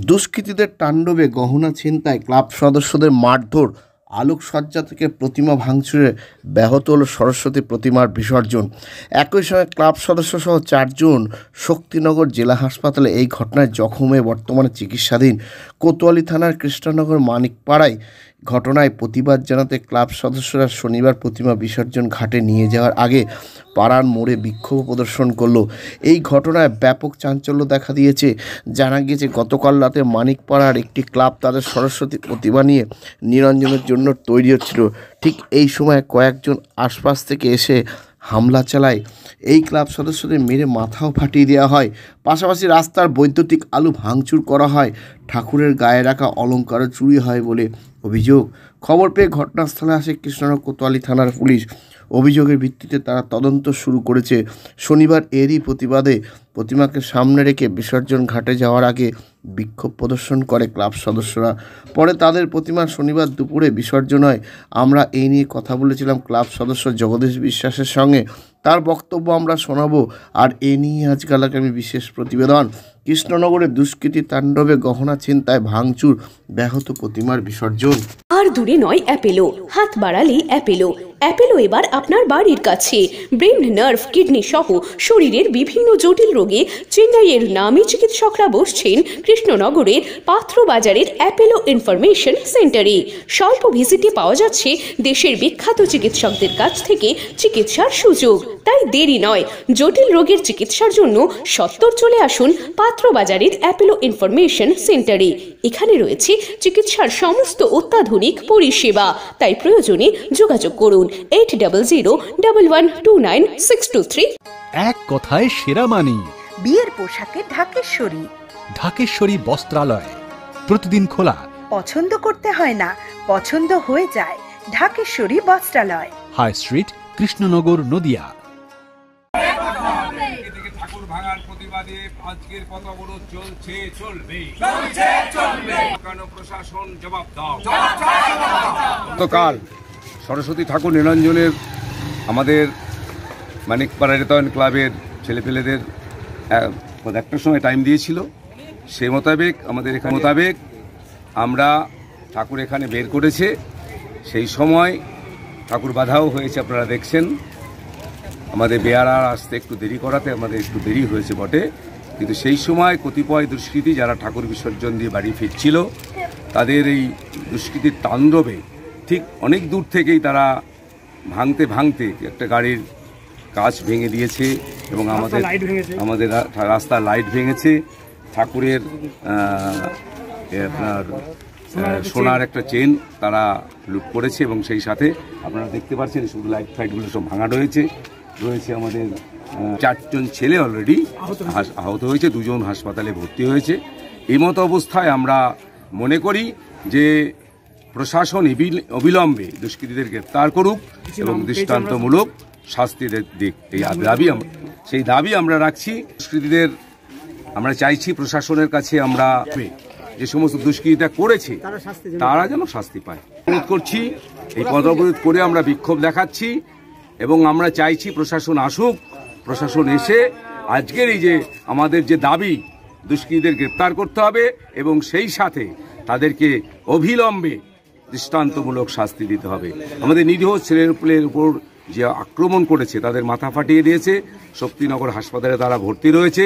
দুষ্কৃতীদের তাণ্ডবে গহনা ছিনতাই, ক্লাব সদস্যদের মারধর, আলোকসজ্জা থেকে প্রতিমা ভাঙচুরে ব্যাহত হল সরস্বতী প্রতিমার বিসর্জন। একই সঙ্গে ক্লাব সদস্যসহ 4 জন শক্তিনগর জেলা হাসপাতালে এই ঘটনায় জখম হয়ে বর্তমানে চিকিৎসাধীন। কোতোয়ালি থানার কৃষ্ণনগর মানিকপাড়ায় ঘটনায় প্রতিবাদ জানাতে ক্লাব সদস্যরা শনিবার প্রতিমা বিসর্জন ঘাটে নিয়ে যাওয়ার আগে পাড়ার মোড়ে বিক্ষোভ প্রদর্শন করলো। এই ঘটনায় ব্যাপক চাঞ্চল্য দেখা দিয়েছে। জানা গিয়েছে, গতকাল রাতে মানিকপাড়ার একটি ক্লাব তাদের সরস্বতী প্রতিমা নিয়ে নিরঞ্জনের জন্য তৈরি হচ্ছিল। ঠিক এই সময় কয়েকজন আশপাশ থেকে এসে হামলা চালায়। এই ক্লাব সদস্যদের মেরে মাথাও ফাটিয়ে দেওয়া হয়। পাশাপাশি রাস্তার বৈদ্যুতিক আলু ভাঙচুর করা হয়। ঠাকুরের গায়ে রাখা অলঙ্কারও চুরি হয় বলে অভিযোগ। খবর পেয়ে ঘটনাস্থলে আসে কৃষ্ণনগর কোতোয়ালি থানার পুলিশ। অভিযোগের ভিত্তিতে তারা তদন্ত শুরু করেছে। শনিবার এরই প্রতিবাদে প্রতিমাকে সামনে রেখে বিসর্জন ঘাটে যাওয়ার আগে বিক্ষোভ প্রদর্শন করে ক্লাব সদস্যরা। পরে তাদের প্রতিমা শনিবার দুপুরে বিসর্জন হয়। আমরা এই নিয়ে কথা বলেছিলাম ক্লাব সদস্য জগদীশ বিশ্বাসের সঙ্গে। তার বক্তব্য আমরা শোনাবো। আর এ নিয়ে আজকাল আগামী বিশেষ প্রতিবেদন। কৃষ্ণনগরে দুষ্কৃতী তাণ্ডবে গহনা ছিনতাই, ভাঙচুর, ব্যাহত প্রতিমার বিসর্জন। আর দূরে নয় অ্যাপেলো, হাত বাড়ালে অ্যাপেলো। অ্যাপেলো এবার আপনার বাড়ির কাছে। ব্রেন, নার্ভ, কিডনি সহ শরীরের বিভিন্ন জটিল রোগে চেন্নাইয়ের নামী চিকিৎসকরা বসছেন কৃষ্ণনগরের পাত্র বাজারের অ্যাপেলো ইনফরমেশন সেন্টারে। স্বল্প ভিজিটে পাওয়া যাচ্ছে দেশের বিখ্যাত চিকিৎসকদের কাছ থেকে চিকিৎসার সুযোগ। তাই দেরি নয়, জটিল রোগের চিকিৎসার জন্য সত্বর চলে আসুন পাত্র বাজারের অ্যাপেলো ইনফরমেশন সেন্টারে। এখানে রয়েছে চিকিৎসার সমস্ত অত্যাধুনিক পরিষেবা। তাই প্রয়োজনে যোগাযোগ করুন 8001129623। এক কথায় সেরা মানি। বিয়ের পোশাকে ঢাকেশ্বরী। ঢাকেশ্বরী বস্ত্রালয় প্রতিদিন খোলা। পছন্দ করতে হয় না, পছন্দ হয়ে যায়। ঢাকেশ্বরী বস্ত্রালয়, হাই স্ট্রিট, কৃষ্ণনগর, নদিয়া। ঠাকুর ভাঙার প্রতিবাদে আজকের পথ অবরোধ চলছে, চলবে। কেন প্রশাসন জবাব দাও। গতকাল সরস্বতী ঠাকুর নিরঞ্জনের আমাদের মানিকপাড়া রেতায়ন ক্লাবের ছেলেপেলেদের একটার সময় টাইম দিয়েছিল। সেই মোতাবেক আমাদের এখানে আমরা ঠাকুর এখানে বের করেছে। সেই সময় ঠাকুর বাধাও হয়েছে, আপনারা দেখছেন। আমাদের বেয়ারার আসতে একটু দেরি করাতে আমাদের একটু দেরি হয়েছে বটে, কিন্তু সেই সময় কতিপয় দুষ্কৃতী যারা ঠাকুর বিসর্জন দিয়ে বাড়ি ফিরছিল, তাদের এই দুষ্কৃতির তাণ্ডবে ঠিক অনেক দূর থেকেই তারা ভাঙতে ভাঙতে একটা গাড়ির কাঁচ ভেঙে দিয়েছে এবং আমাদের রাস্তার লাইট ভেঙেছে। ঠাকুরের আপনার সোনার একটা চেন তারা লুট করেছে এবং সেই সাথে আপনারা দেখতে পাচ্ছেন শুধু লাইট ফাইটগুলো সব ভাঙা রয়েছে। আমাদের 4 জন ছেলে অলরেডি আহত হয়েছে, 2 জন হাসপাতালে ভর্তি হয়েছে। এই মতো অবস্থায় আমরা মনে করি যে প্রশাসন অবিলম্বে দুষ্কৃতীদের গ্রেপ্তার করুক এবং দৃষ্টান্তমূলক শাস্তি দিক। সেই দাবি আমরা রাখছি। দুষ্কৃতীদের আমরা চাইছি প্রশাসনের কাছে আমরা যে সমস্ত দুষ্কৃতিটা করেছে তারা যেন শাস্তি পায়। অনুরোধ করছি, এই পথ অবরোধ করে আমরা বিক্ষোভ দেখাচ্ছি এবং আমরা চাইছি প্রশাসন আসুক। প্রশাসন এসে আজকের এই যে আমাদের যে দাবি, দুষ্কৃতীদের গ্রেপ্তার করতে হবে এবং সেই সাথে তাদেরকে অবিলম্বে দৃষ্টান্তমূলক শাস্তি দিতে হবে। আমাদের নিরীহ ছেলেপুলের উপর যে আক্রমণ করেছে তাদের মাথা ফাটিয়ে দিয়েছে। শক্তিনগর হাসপাতালে তারা ভর্তি রয়েছে।